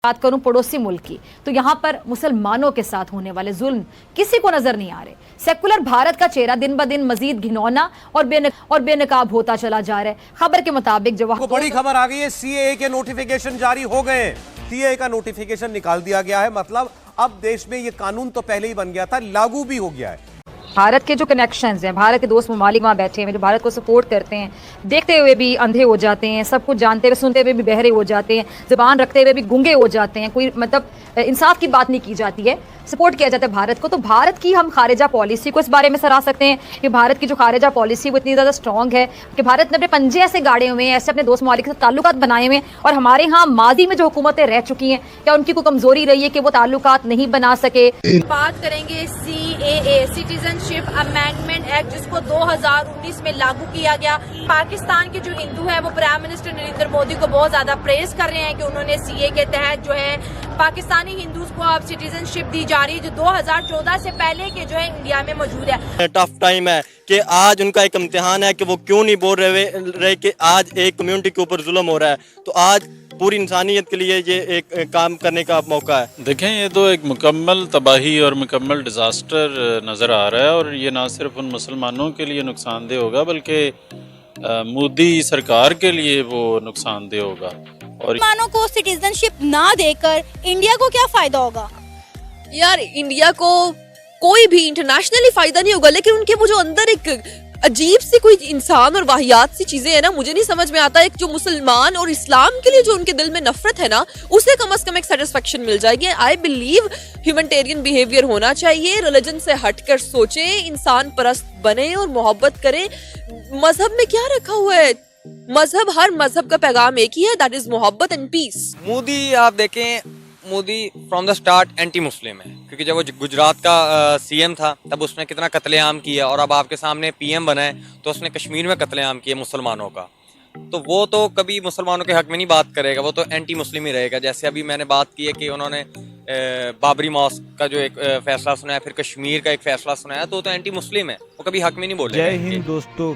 बात करूं पड़ोसी मुल्क की, तो यहां पर मुसलमानों के साथ होने वाले जुल्म किसी को नजर नहीं आ रहे। सेकुलर भारत का चेहरा दिन ब दिन मजीद घिनौना और बेनकाब होता चला जा रहा है। खबर के मुताबिक जवाहर बड़ी खबर आ गई है, सीएए के नोटिफिकेशन जारी हो गए। सीएए का नोटिफिकेशन निकाल दिया गया है। मतलब अब देश में ये कानून तो पहले ही बन गया था, लागू भी हो गया है। भारत के जो कनेक्शंस हैं, भारत के दोस्त ममालिक वहाँ बैठे हैं जो भारत को सपोर्ट करते हैं, देखते हुए भी अंधे हो जाते हैं, सब कुछ जानते हुए सुनते हुए भी बहरे हो जाते हैं, जुबान रखते हुए भी गूंगे हो जाते हैं। कोई मतलब इंसाफ की बात नहीं की जाती है, सपोर्ट किया जाता है भारत को। तो भारत की हम खारिजा पॉलिसी को इस बारे में सराह सकते हैं कि भारत की जो खारिजा पॉलिसी वो इतनी ज़्यादा स्ट्रॉन्ग है कि भारत ने अपने पंजे ऐसे गाड़े हुए हैं, ऐसे अपने दोस्त ममालिक से ताल्लुकात बनाए हुए हैं। और हमारे यहाँ माजी में जो हुकूमतें रह चुकी हैं, क्या उनकी कोई कमजोरी रही है कि वो ताल्लुकात नहीं बना सके? बात करेंगे सीएए, सिटीजनशिप अमेंडमेंट एक्ट, जिसको 2019 में लागू किया गया। पाकिस्तान के जो हिंदू है वो प्राइम मिनिस्टर नरेंद्र मोदी को बहुत ज्यादा प्रेज कर रहे हैं कि उन्होंने सीए के तहत जो है पाकिस्तानी हिंदूज को अब सिटीजनशिप दी जा रही है, जो 2014 से पहले के जो है इंडिया में मौजूद है। टफ टाइम है कि आज उनका एक इम्तिहान है कि वो क्यों नहीं बोल रहे कि आज एक कम्युनिटी के ऊपर जुल्म हो रहा है। तो आज पूरी इंसानियत के लिए ये एक काम करने का मौका है। देखें, ये तो एक मुकम्मल तबाही और मुकम्मल डिज़ास्टर नज़र आ रहा है और ये ना सिर्फ उन मुसलमानों के लिए नुकसानदेह होगा बल्कि मोदी सरकार के लिए वो नुकसानदेह होगा। और मुसलमानों को सिटीजनशिप ना देकर इंडिया को क्या फायदा होगा? यार, इंडिया को कोई भी इंटरनेशनली फायदा नहीं होगा, लेकिन उनके वो जो अंदर एक अजीब सी कोई इंसान और वाहियात सी चीजें है ना, मुझे नहीं समझ में आता। एक जो मुसलमान और इस्लाम के लिए जो उनके दिल में नफरत है ना, उसे कम से कम एक सेटिस्फेक्शन मिल जाएगी। आई बिलीव ह्यूमैनिटेरियन बिहेवियर होना चाहिए, रिलीजन से हटकर सोचे, इंसान परस्त बने और मोहब्बत करें। मजहब में क्या रखा हुआ है? मजहब, हर मजहब का पैगाम एक ही है, दैट इज मोहब्बत एंड पीस। मोदी आप देखें, Modi from the start anti Muslim है, क्योंकि जब वो गुजरात का सीएम था तब उसने कितना कत्लेआम किया, और अब आपके सामने पीएम बना है तो उसने कश्मीर में कत्लेआम किया मुसलमानों का। तो वो तो कभी मुसलमानों के हक में नहीं बात करेगा, वो तो एंटी मुस्लिम ही रहेगा। जैसे अभी मैंने बात की है कि उन्होंने बाबरी मॉस्क का जो एक फैसला सुनाया, फिर कश्मीर का एक फैसला सुनाया, तो वो तो एंटी मुस्लिम है, वो कभी हक में नहीं बोलेगा। जय हिंद दोस्तों,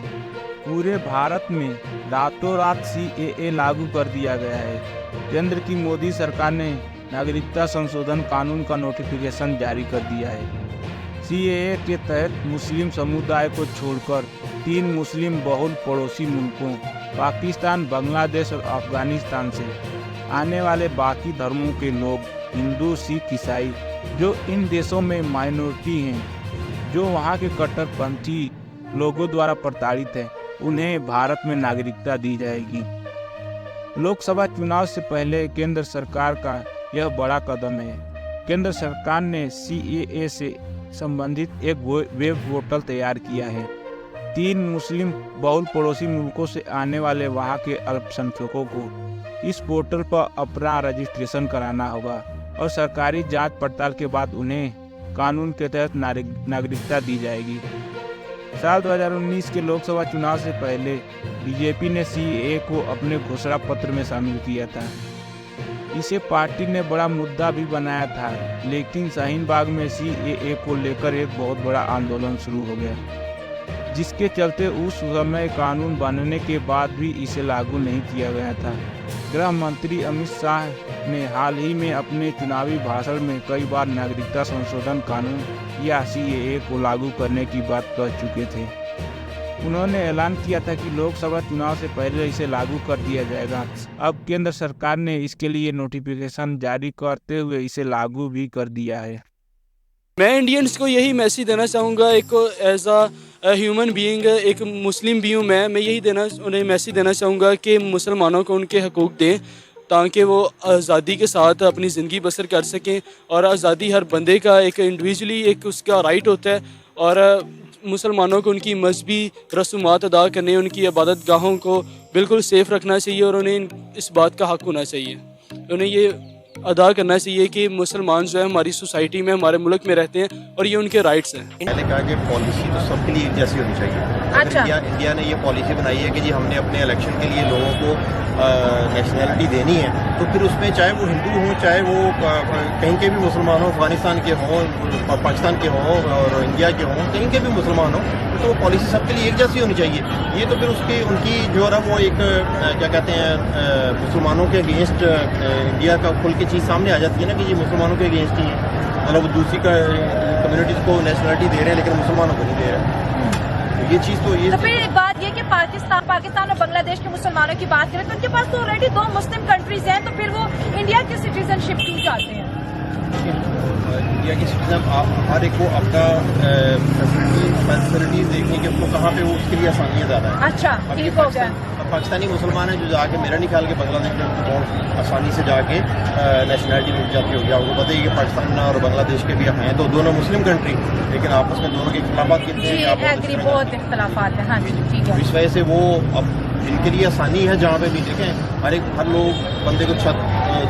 पूरे भारत में रातों रात सीएए लागू कर दिया गया है। केंद्र की मोदी सरकार ने नागरिकता संशोधन कानून का नोटिफिकेशन जारी कर दिया है। सीएए के तहत मुस्लिम समुदाय को छोड़कर 3 मुस्लिम बहुल पड़ोसी मुल्कों पाकिस्तान, बांग्लादेश और अफगानिस्तान से आने वाले बाकी धर्मों के लोग, हिंदू, सिख, ईसाई, जो इन देशों में माइनॉरिटी हैं, जो वहाँ के कट्टरपंथी लोगों द्वारा प्रताड़ित हैं, उन्हें भारत में नागरिकता दी जाएगी। लोकसभा चुनाव से पहले केंद्र सरकार का यह बड़ा कदम है। केंद्र सरकार ने सीएए से संबंधित एक वेब पोर्टल तैयार किया है। 3 मुस्लिम बहुल पड़ोसी मुल्कों से आने वाले वहां के अल्पसंख्यकों को इस पोर्टल पर अपना रजिस्ट्रेशन कराना होगा और सरकारी जांच पड़ताल के बाद उन्हें कानून के तहत नागरिकता दी जाएगी। साल 2019 के लोकसभा चुनाव से पहले बीजेपी ने सीएए को अपने घोषणा पत्र में शामिल किया था। इसे पार्टी ने बड़ा मुद्दा भी बनाया था, लेकिन शाहीन बाग में सीएए को लेकर एक बहुत बड़ा आंदोलन शुरू हो गया, जिसके चलते उस समय कानून बनने के बाद भी इसे लागू नहीं किया गया था। गृह मंत्री अमित शाह ने हाल ही में अपने चुनावी भाषण में कई बार नागरिकता संशोधन कानून या सीएए को लागू करने की बात कह चुके थे। उन्होंने ऐलान किया था कि लोकसभा चुनाव से पहले इसे लागू कर दिया जाएगा। अब केंद्र सरकार ने इसके लिए नोटिफिकेशन जारी करते हुए इसे लागू भी कर दिया है। मैं इंडियंस को यही मैसेज देना चाहूँगा, एक एज अ ह्यूमन बीइंग, एक मुस्लिम भी हूँ मैं यही उन्हें मैसेज देना चाहूँगा कि मुसलमानों को उनके हकूक़ दें ताकि वो आज़ादी के साथ अपनी ज़िंदगी बसर कर सकें। और आज़ादी हर बंदे का एक इंडिविजुअली एक उसका राइट होता है, और मुसलमानों को उनकी मजहबी रसूमात अदा करने, उनकी इबादत गाहों को बिल्कुल सेफ़ रखना चाहिए और उन्हें इस बात का हक होना चाहिए। उन्हें ये अदा करना चाहिए कि मुसलमान जो है हमारी सोसाइटी में, हमारे मुल्क में रहते हैं और ये उनके राइट्स हैं। मैंने कहा कि पॉलिसी तो सबके लिए जैसी होनी चाहिए। अच्छा। इंडिया ने ये पॉलिसी बनाई है कि जी हमने अपने इलेक्शन के लिए लोगों को नेशनैलिटी देनी है, तो फिर उसमें चाहे वो हिंदू हों, चाहे वो कहीं के भी मुसलमान हों, अफगानिस्तान के हों, पाकिस्तान के हों और इंडिया के हों, कहीं के भी मुसलमान हों, तो वो पॉलिसी सबके लिए एक जैसी होनी चाहिए। ये तो फिर उसकी उनकी जो है वो एक क्या कहते हैं मुसलमानों के अगेंस्ट इंडिया का खुल के चीज़ सामने आ जाती है ना कि ये मुसलमानों के अगेंस्ट ही है, मतलब दूसरी कम्युनिटीज़ को नेशनलिटी दे रहे हैं लेकिन मुसलमानों को नहीं दे रहे। ये चीज़ तो ये तो फिर एक बात ये कि पाकिस्तान और बांग्लादेश के मुसलमानों की बात करें तो उनके पास तो ऑलरेडी 2 मुस्लिम कंट्रीज हैं, तो फिर वो इंडिया की सिटीजनशिप क्यों चाहते हैं? इंडिया की सिटीजन हर एक को अपना फैसिलिटीज देखने के उसको कहाँ पे वो उसके लिए आसानियाँ ज़्यादा है। अच्छा, ठीक हो गया। पाकिस्तानी मुसलमान है जो जाके मेरा नहीं ख्याल कि बांग्लादेश में बहुत आसानी से जाके नेशनलिटी मिल जाती होगी। आपको पता है कि पाकिस्तान और बांग्लादेश के भी हैं तो दोनों मुस्लिम कंट्री, लेकिन आपस में दोनों के खिलाफात कितने हैं, बहुत इख्तलाफात है। हाँ जी, ठीक है। इस वजह से वो अब इनके लिए आसानी है जहाँ पे भी देखें हर लोग बंदे को छत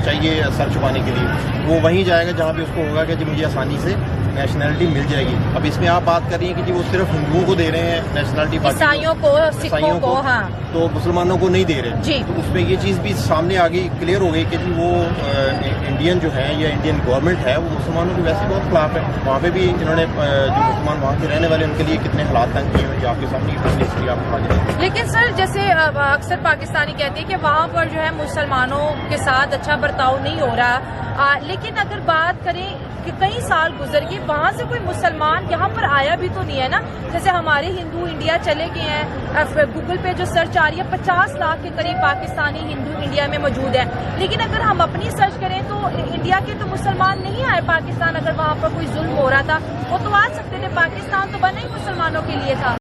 चाहिए सर छुपाने के लिए, वो वहीं जाएगा जहाँ पे उसको होगा कि जी मुझे आसानी से नेशनलिटी मिल जाएगी। अब इसमें आप बात कर रही हैं कि जी वो सिर्फ हिंदुओं को दे रहे हैं नेशनलिटी, ईसाइयों को, सिखों को, हाँ, तो मुसलमानों को नहीं दे रहे जी। तो उसमें ये चीज़ भी सामने आ गई, क्लियर हो गई कि जी वो इंडियन जो है या इंडियन गवर्नमेंट है वो मुसलमानों के वैसे बहुत खिलाफ है। वहाँ पे भी इन्होंने जो मुसलमान वहाँ के रहने वाले उनके लिए कितने हालात तंग किए हैं जो आपके सामने हिस्ट्री आप दिखा। लेकिन सर जैसे अक्सर पाकिस्तानी कहते हैं कि वहाँ पर जो है मुसलमानों के साथ अच्छा बर्ताव नहीं हो रहा, लेकिन अगर बात करें कि कई साल गुजर गए, वहाँ से कोई मुसलमान यहाँ पर आया भी तो नहीं है ना। जैसे हमारे हिंदू इंडिया चले गए हैं, गूगल पे जो सर्च आ रही है 50 लाख के करीब पाकिस्तानी हिंदू इंडिया में मौजूद है, लेकिन अगर हम अपनी सर्च करें तो इंडिया के तो मुसलमान नहीं आए पाकिस्तान। अगर वहाँ पर कोई जुल्म हो रहा था वो तो आ सकते थे, पाकिस्तान तो बना ही मुसलमानों के लिए था।